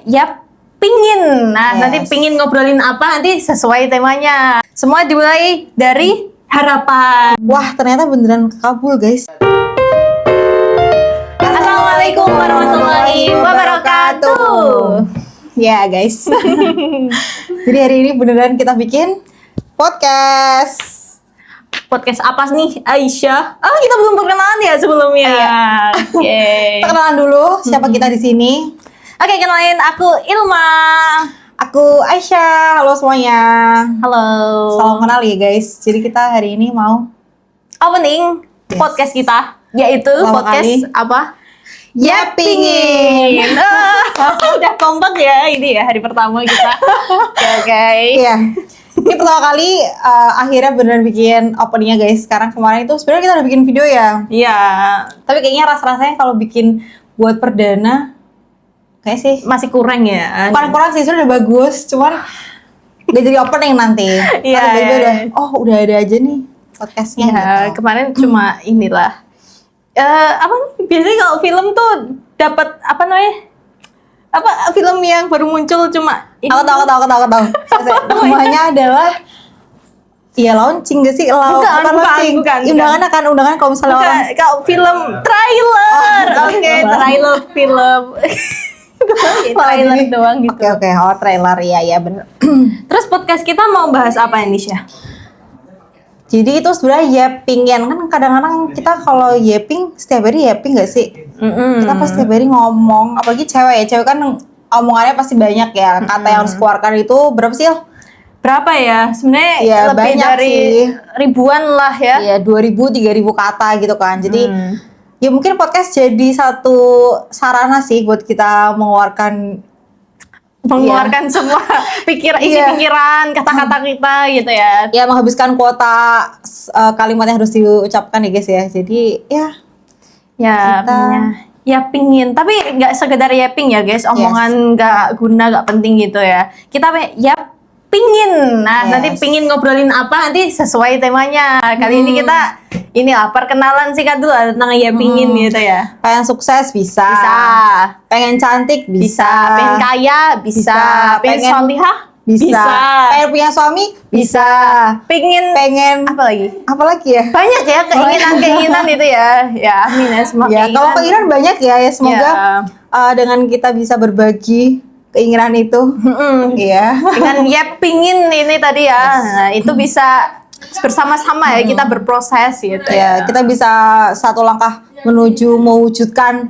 ya pingin. Nah, nanti pingin ngobrolin apa nanti sesuai temanya. Semua dimulai dari harapan. Wah, ternyata beneran kabul, guys. Assalamualaikum warahmatullahi wabarakatuh. Ya, guys. Jadi hari ini beneran kita bikin podcast. Podcast apa nih, Aisyah? Oh, kita belum perkenalan ya sebelumnya. Oke. Kita kenalan dulu siapa kita di sini. Oke, kenalin aku Ilma. Aku Aisyah. Halo semuanya. Halo. Salam kenal ya, guys. Jadi kita hari ini mau Opening podcast kita, yaitu Pertama podcast kali. apa? Ya Pingin. Udah kompak ya ini ya hari pertama kita. Oke. Iya. Ini pertama kali akhirnya beneran bikin openingnya, guys. Sekarang kemarin itu sebenarnya kita udah bikin video ya. Iya. Tapi kayaknya rasa-rasanya kalau bikin buat perdana kayak sih Masih kurang ya. bukan kurang sih, sudah udah bagus, cuman udah jadi opening nanti. Iya, Ntar tiba-tiba iya. udah ada aja nih podcastnya. Ya, gitu. kemarin cuma inilah. Apa biasanya kalau film tuh dapat apa namanya? Apa film yang baru muncul cuma ini Aku tahu. Namanya adalah iya launching gak sih? Bukan, Launching. bukan. Undangan kalau misalnya Bukan, orang kalau film trailer. Oke, trailer film. Trailer doang gitu. Oke. Oh, trailer. Iya bener. Terus podcast kita mau bahas apa ini, Syah? Jadi itu sebenarnya yapping kan kadang-kadang kita kalau yapping setiap hari yapping gak sih? Kita pasti setiap hari ngomong, apalagi cewek kan omongannya pasti banyak ya. Kata yang harus dikeluarkan itu berapa sih? Berapa ya? Sebenarnya Ya, lebih banyak dari sih. ribuan lah ya. Ya 2.000, 3.000 kata gitu kan. Jadi ya mungkin podcast jadi satu sarana sih buat kita mengeluarkan Semua isi pikiran, kata-kata kita gitu ya. ya menghabiskan kuota kalimat yang harus diucapkan ya, guys ya. Jadi ya Ya, pingin. Tapi nggak sekedar yapping ya guys, omongan nggak guna, nggak penting gitu ya. Kita pingin. Nah, nanti pingin ngobrolin apa nanti sesuai temanya. Kali ini kita perkenalan singkat dulu tentang pingin gitu ya. pengen sukses bisa. Pengen cantik bisa. Pengen kaya bisa. Pengen solihah bisa. Pengen punya suami bisa. Pengen apa lagi? ya? Banyak ya keinginan itu ya. Ya, amin ya semua Ya, kalau keinginan banyak ya semoga Ya. dengan kita bisa berbagi keinginan itu. Iya. Dengan pingin ini tadi ya. Nah, itu bisa bersama-sama ya kita berproses gitu Ya, kita bisa satu langkah menuju mewujudkan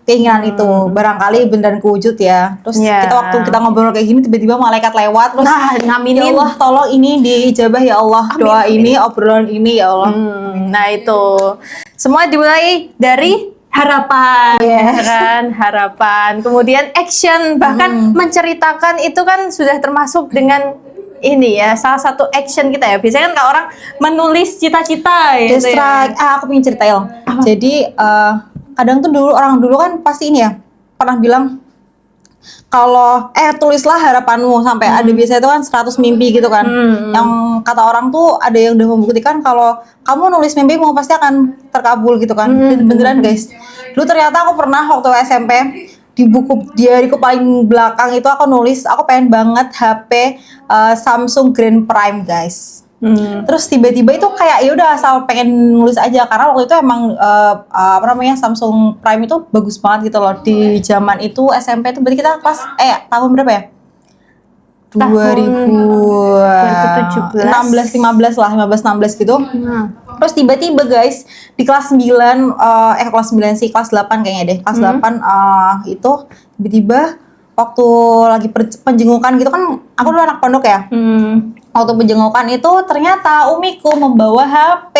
keinginan itu. Barangkali beneran kewujud ya. Terus waktu kita ngobrol kayak gini tiba-tiba malaikat lewat terus ngaminin. ya Allah tolong ini diijabah ya Allah. Doa ini, obrolan ini ya Allah. Nah itu semua dimulai dari harapan, harapan. Kemudian action, bahkan menceritakan itu kan sudah termasuk dengan ini ya, salah satu action kita ya. Biasanya kan kalau orang menulis cita-cita gitu ya. Aku pengen cerita ya. Jadi kadang tuh orang dulu kan pasti ini ya pernah bilang kalau tulislah harapanmu sampai ada biasanya itu kan 100 mimpi gitu kan. Yang kata orang tuh ada yang udah membuktikan kalau kamu nulis mimpimu pasti akan terkabul gitu kan. Dan beneran guys. Dulu ternyata aku pernah waktu SMP di buku diariku paling belakang itu aku nulis aku pengen banget HP Samsung Grand Prime, guys. Terus tiba-tiba itu kayak ya udah asal pengen nulis aja karena waktu itu emang Samsung Prime itu bagus banget gitu loh di zaman itu SMP itu berarti kita kelas tahun berapa ya? 2016 15 gitu. Terus tiba-tiba guys di kelas 9 kelas 9 sih kelas 8 kayaknya deh. Kelas 8 itu tiba-tiba waktu lagi penjengukan gitu kan aku dulu anak pondok ya. Waktu penjengukan itu ternyata umiku membawa HP.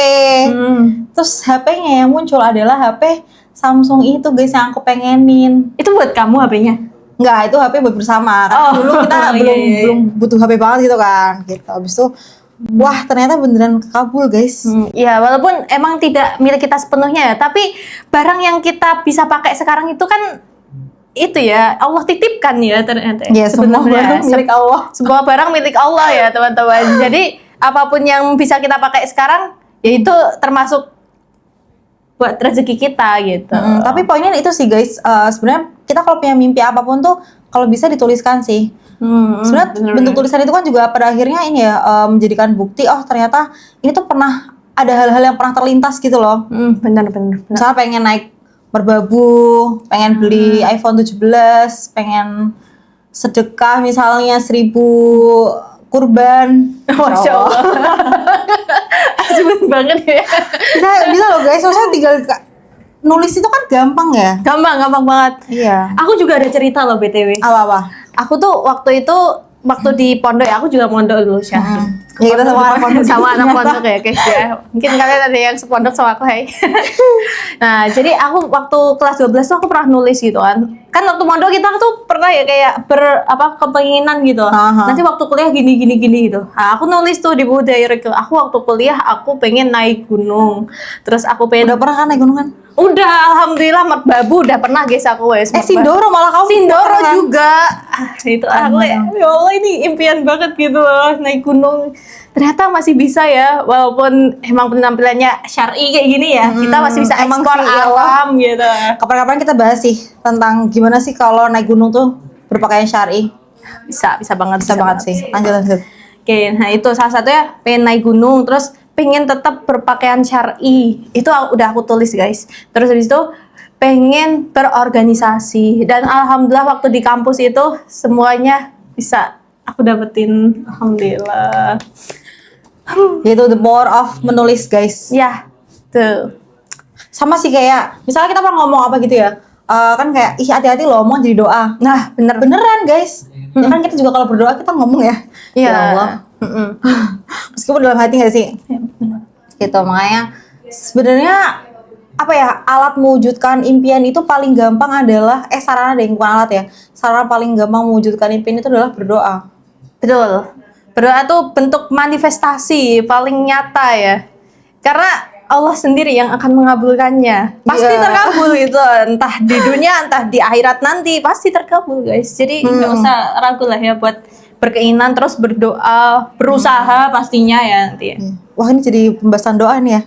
Terus HP-nya yang muncul adalah HP Samsung itu guys yang aku pengenin. Itu buat kamu HP-nya? Enggak, itu HP buat bersama. Karena dulu kita belum butuh HP banget gitu kan. Gitu. Habis itu wah ternyata beneran kabul guys. Ya walaupun emang tidak milik kita sepenuhnya ya, tapi barang yang kita bisa pakai sekarang itu kan itu ya Allah titipkan ya ternyata. Ya semua barang milik Allah. Semua barang milik Allah ya teman-teman. Jadi apapun yang bisa kita pakai sekarang ya itu termasuk buat rezeki kita gitu. Tapi poinnya itu sih guys, sebenarnya kita kalau punya mimpi apapun tuh kalau bisa dituliskan sih. Sebenarnya bentuk tulisan itu kan juga pada akhirnya ini ya menjadikan bukti oh ternyata ini tuh pernah ada hal-hal yang pernah terlintas gitu loh. Benar. Misalnya pengen naik merbabu, pengen beli iPhone 17, pengen sedekah misalnya 1.000 kurban. Masya Allah. Asik banget ya. Bisa loh guys, maksudnya tinggal nulis itu kan gampang ya. Gampang banget. Iya. Aku juga ada cerita loh BTW. Apa? Aku tuh waktu di pondok ya, aku juga mondok dulu sih. Ya kita sama anak pondok. Sama anak pondok ya guys ya. Mungkin kalian ada yang sepondok sama aku, hai. Nah, jadi aku waktu kelas 12 tuh aku pernah nulis gitu kan. Kan waktu mondok kita tuh pernah ya kayak kepinginan gitu. Nanti waktu kuliah gini gitu. Nah, aku nulis tuh di buku diary ke aku waktu kuliah aku pengen naik gunung. Terus aku pengen Udah pernah kan naik gunung kan? Udah, alhamdulillah merbabu udah pernah guys aku guys. Sindoro malah kamu Sindoro pernah. juga. Itu aku ya Allah ini impian banget gitu loh naik gunung. Ternyata masih bisa ya, walaupun emang penampilannya syar'i kayak gini ya, kita masih bisa emang eksplor sih, alam gitu. Kapan-kapan kita bahas sih tentang gimana sih kalau naik gunung tuh berpakaian syar'i. Bisa banget sih. Lanjut. Oke, nah itu salah satunya pengen naik gunung, terus pengen tetap berpakaian syar'i. Itu udah aku tulis guys. Terus habis itu pengen berorganisasi dan alhamdulillah waktu di kampus itu semuanya bisa aku dapetin, alhamdulillah. Itu the power of menulis guys. Ya, tuh. Sama sih kayak misalnya kita pernah ngomong apa gitu ya, kan kayak ih hati-hati loh ngomong jadi doa. Nah, beneran guys. Ya kan kita juga kalau berdoa kita ngomong ya. Iya. Ya Allah. Meskipun dalam hati nggak sih? Gitu makanya sebenarnya apa ya, alat mewujudkan impian itu paling gampang adalah sarana deh, bukan alat ya. Sarana paling gampang mewujudkan impian itu adalah berdoa. Betul. Berdoa tuh bentuk manifestasi paling nyata ya. Karena Allah sendiri yang akan mengabulkannya. Pasti terkabul gitu. Entah di dunia, entah di akhirat nanti pasti terkabul guys. Jadi nggak usah ragu lah ya buat berkeinginan terus berdoa, berusaha pastinya ya nanti. Wah ini jadi pembahasan doa nih ya.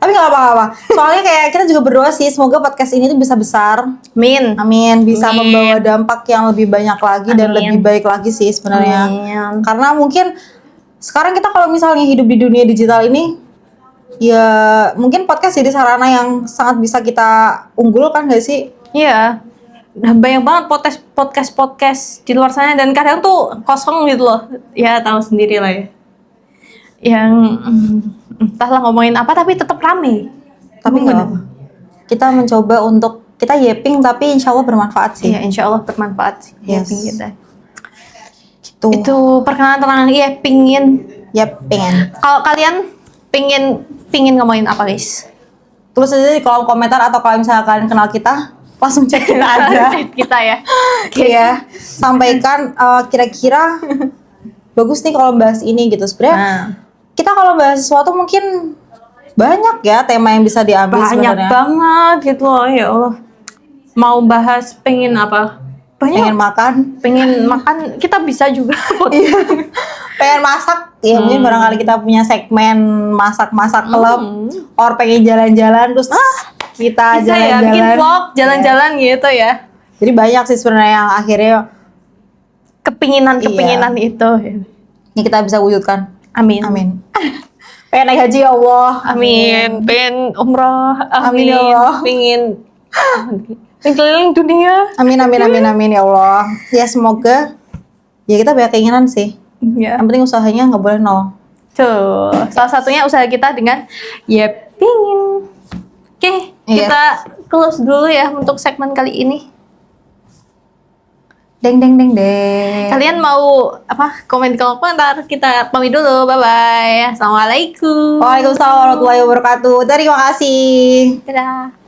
Tapi nggak apa-apa. Soalnya kayak kita juga berdoa sih semoga podcast ini tuh bisa besar. Amin. Bisa membawa dampak yang lebih banyak lagi dan lebih baik lagi sih sebenarnya. Karena mungkin sekarang kita kalau misalnya hidup di dunia digital ini, ya mungkin podcast jadi sarana yang sangat bisa kita unggulkan nggak sih? Iya. Nah, banyak banget podcast di luar sana dan kadang tuh kosong gitu loh. Ya tahu sendiri lah ya. Yang entahlah ngomongin apa tapi tetap rame. Tapi nggak apa. Kita mencoba untuk kita yeping tapi insya Allah bermanfaat sih. Iya, insya Allah bermanfaat sih. Yes. Yeping kita. Gitu. Itu perkenalan tentang yepingin. Yeping. Kalau kalian pingin ngomongin apa guys? Tulis aja di kolom komentar atau kalau misalnya kalian kenal kita, langsung cek kita aja. Chat kita ya. Iya. Sampaikan kira-kira bagus nih kalau bahas ini gitu. Sebenarnya kita kalau bahas sesuatu mungkin banyak ya tema yang bisa diambil Banyak sebenarnya. banget gitu loh, ya Allah. Mau bahas pengen apa? Pengen makan kita bisa juga. Pengen masak ya mungkin barangkali kita punya segmen masak-masak klub or pengen jalan-jalan terus kita Bisa ya jalan-jalan bikin vlog jalan-jalan gitu ya. Jadi banyak sih sebenarnya yang akhirnya Kepinginan itu. ini kita bisa wujudkan. Amin. Pengen naik haji ya Allah. Amin. Pengen umroh. Amin ya Allah. Pengen keliling dunia. Amin ya Allah. Ya semoga ya kita banyak keinginan sih. Ya. Yang penting usahanya nggak boleh nol. Tuh, salah satunya usaha kita dengan pingin. Oke, kita close dulu ya untuk segmen kali ini. Deng. Kalian mau apa? Komen di kolom komentar. Kita pamit dulu. Bye bye. Assalamualaikum. Waalaikumsalam warahmatullahi wabarakatuh. Terima kasih. Dadah.